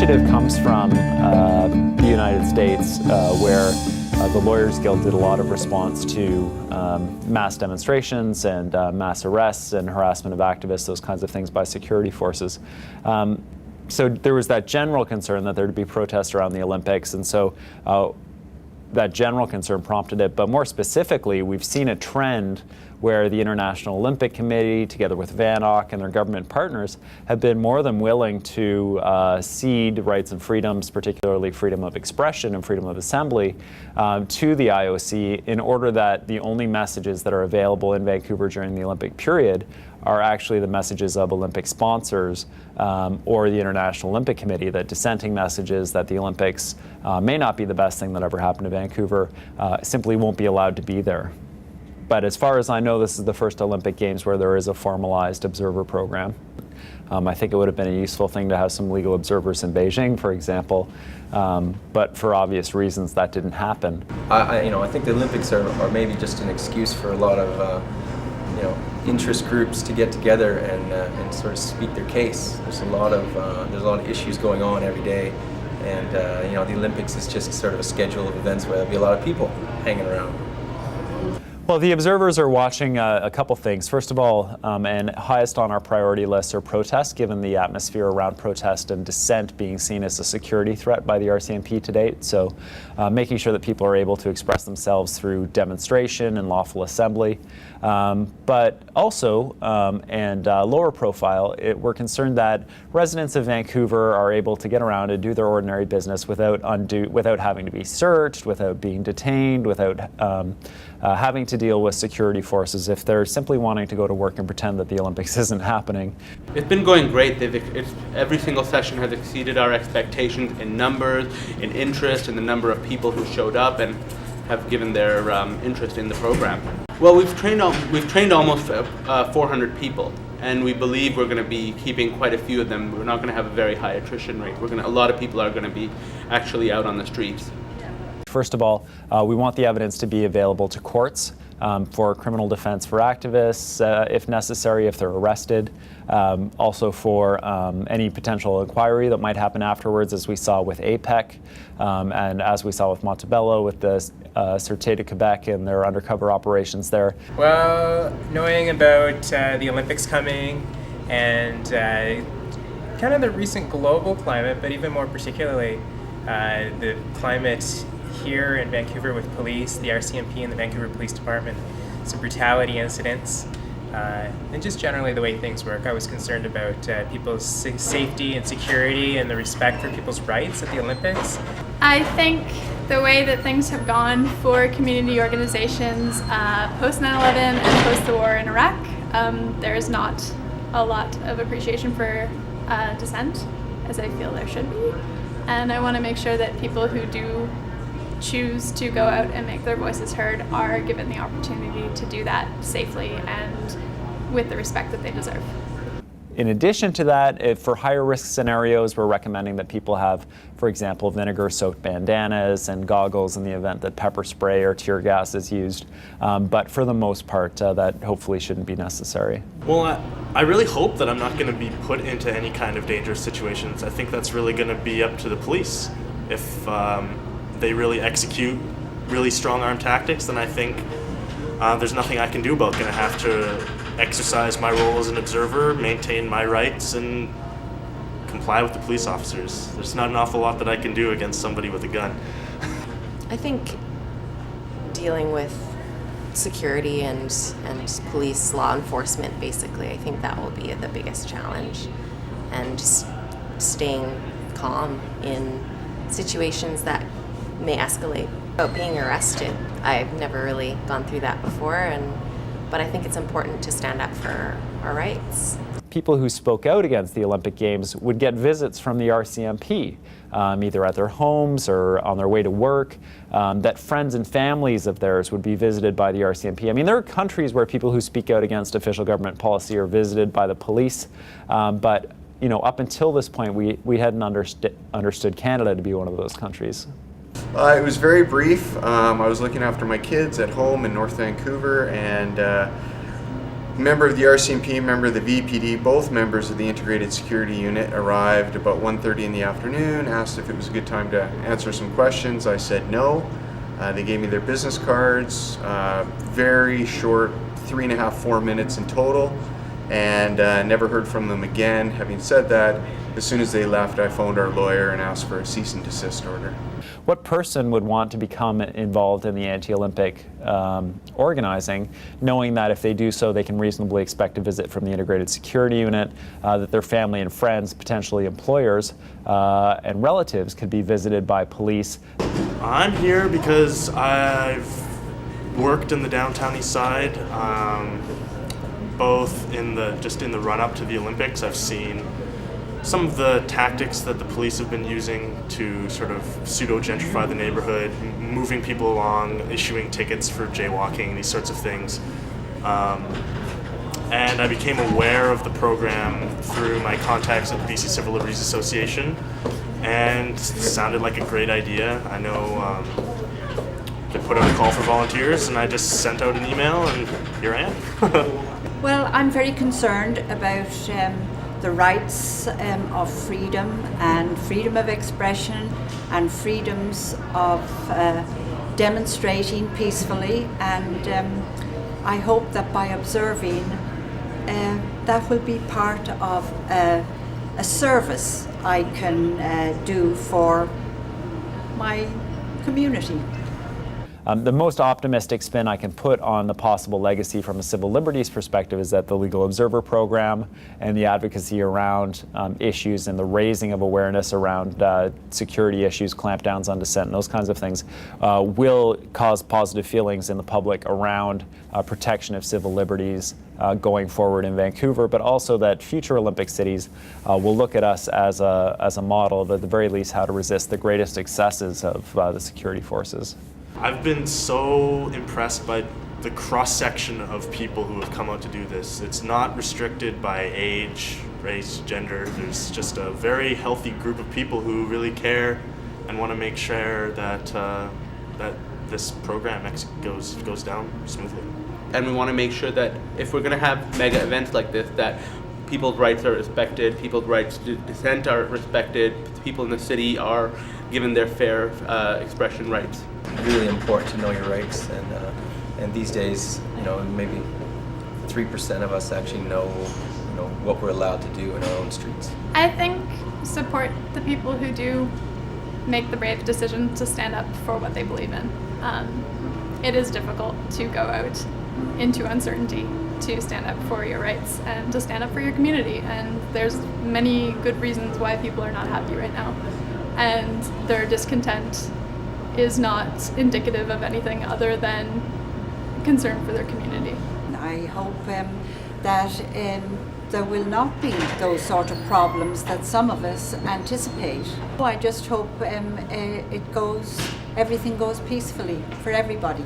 initiative comes from the United States, where the Lawyers Guild did a lot of response to mass demonstrations and mass arrests and harassment of activists, those kinds of things by security forces. So there was that general concern that there would be protests around the Olympics, and so that general concern prompted it. But more specifically, we've seen a trend where the International Olympic Committee, together with VANOC and their government partners, have been more than willing to cede rights and freedoms, particularly freedom of expression and freedom of assembly, to the IOC in order that the only messages that are available in Vancouver during the Olympic period are actually the messages of Olympic sponsors or the International Olympic Committee, that dissenting messages that the Olympics may not be the best thing that ever happened to Vancouver simply won't be allowed to be there. But as far as I know, this is the first Olympic Games where there is a formalized observer program. I think it would have been a useful thing to have some legal observers in Beijing, for example, but for obvious reasons that didn't happen. I think the Olympics are maybe just an excuse for a lot of interest groups to get together and sort of speak their case. There's a lot of issues going on every day, and the Olympics is just sort of a schedule of events where there'll be a lot of people hanging around. Well, the observers are watching a couple things. First of all, and highest on our priority list are protests, given the atmosphere around protest and dissent being seen as a security threat by the RCMP to date. So making sure that people are able to express themselves through demonstration and lawful assembly. But also, and lower profile, we're concerned that residents of Vancouver are able to get around and do their ordinary business without having to be searched, without being detained, without having to deal with security forces if they're simply wanting to go to work and pretend that the Olympics isn't happening. It's been going great. Every single session has exceeded our expectations in numbers, in interest, and the number of people who showed up and have given their interest in the program. Well, we've trained almost 400 people, and we believe we're going to be keeping quite a few of them. We're not going to have a very high attrition rate. A lot of people are going to be actually out on the streets. First of all, we want the evidence to be available to courts for criminal defense for activists, if necessary, if they're arrested. Also for any potential inquiry that might happen afterwards, as we saw with APEC, and as we saw with Montebello, with the Sûreté de Québec and their undercover operations there. Well, knowing about the Olympics coming and kind of the recent global climate, but even more particularly the climate here in Vancouver with police, the RCMP and the Vancouver Police Department, some brutality incidents, and just generally the way things work. I was concerned about people's safety and security and the respect for people's rights at the Olympics. I think the way that things have gone for community organizations post 9/11 and post the war in Iraq, there is not a lot of appreciation for dissent, as I feel there should be. And I want to make sure that people who do choose to go out and make their voices heard are given the opportunity to do that safely and with the respect that they deserve. In addition to that, for higher risk scenarios, we're recommending that people have, for example, vinegar-soaked bandanas and goggles in the event that pepper spray or tear gas is used. But for the most part, that hopefully shouldn't be necessary. Well, I really hope that I'm not going to be put into any kind of dangerous situations. I think that's really going to be up to the police. If they really execute really strong arm tactics, then I think there's nothing I can do about it. Going to have to exercise my role as an observer, maintain my rights, and comply with the police officers. There's not an awful lot that I can do against somebody with a gun. I think dealing with security and police law enforcement, basically, I think that will be the biggest challenge. And just staying calm in situations that may escalate. About being arrested, I've never really gone through that before, but I think it's important to stand up for our rights. People who spoke out against the Olympic Games would get visits from the RCMP, either at their homes or on their way to work, that friends and families of theirs would be visited by the RCMP. I mean, there are countries where people who speak out against official government policy are visited by the police, but up until this point, we hadn't understood Canada to be one of those countries. It was very brief. I was looking after my kids at home in North Vancouver, and member of the RCMP, member of the VPD, both members of the Integrated Security Unit arrived about 1:30 in the afternoon, asked if it was a good time to answer some questions. I said no. They gave me their business cards, very short, 3.5, 4 minutes in total, and never heard from them again. Having said that, as soon as they left, I phoned our lawyer and asked for a cease and desist order. What person would want to become involved in the anti-Olympic organizing, knowing that if they do so, they can reasonably expect a visit from the Integrated Security Unit, that their family and friends, potentially employers and relatives, could be visited by police? I'm here because I've worked in the downtown east side, both in the run-up to the Olympics. I've seen some of the tactics that the police have been using to sort of pseudo-gentrify the neighborhood, moving people along, issuing tickets for jaywalking, these sorts of things. And I became aware of the program through my contacts at the BC Civil Liberties Association, and it sounded like a great idea. I know they put out a call for volunteers, and I just sent out an email, and here I am. Well, I'm very concerned about the rights of freedom and freedom of expression and freedoms of demonstrating peacefully, and I hope that by observing that will be part of a service I can do for my community. The most optimistic spin I can put on the possible legacy from a civil liberties perspective is that the Legal Observer Program and the advocacy around issues and the raising of awareness around security issues, clampdowns on dissent, and those kinds of things will cause positive feelings in the public around protection of civil liberties going forward in Vancouver, but also that future Olympic cities will look at us as a model of, at the very least, how to resist the greatest excesses of the security forces. I've been so impressed by the cross-section of people who have come out to do this. It's not restricted by age, race, gender. There's just a very healthy group of people who really care and want to make sure that that this program goes down smoothly. And we want to make sure that if we're going to have mega events like this, that people's rights are respected, people's rights to dissent are respected, people in the city are given their fair expression rights. Really important to know your rights, and these days, maybe 3% of us actually know what we're allowed to do in our own streets. I think support the people who do make the brave decision to stand up for what they believe in. It is difficult to go out into uncertainty to stand up for your rights and to stand up for your community, and there's many good reasons why people are not happy right now, and their discontent is not indicative of anything other than concern for their community. I hope that there will not be those sort of problems that some of us anticipate. I just hope everything goes peacefully for everybody.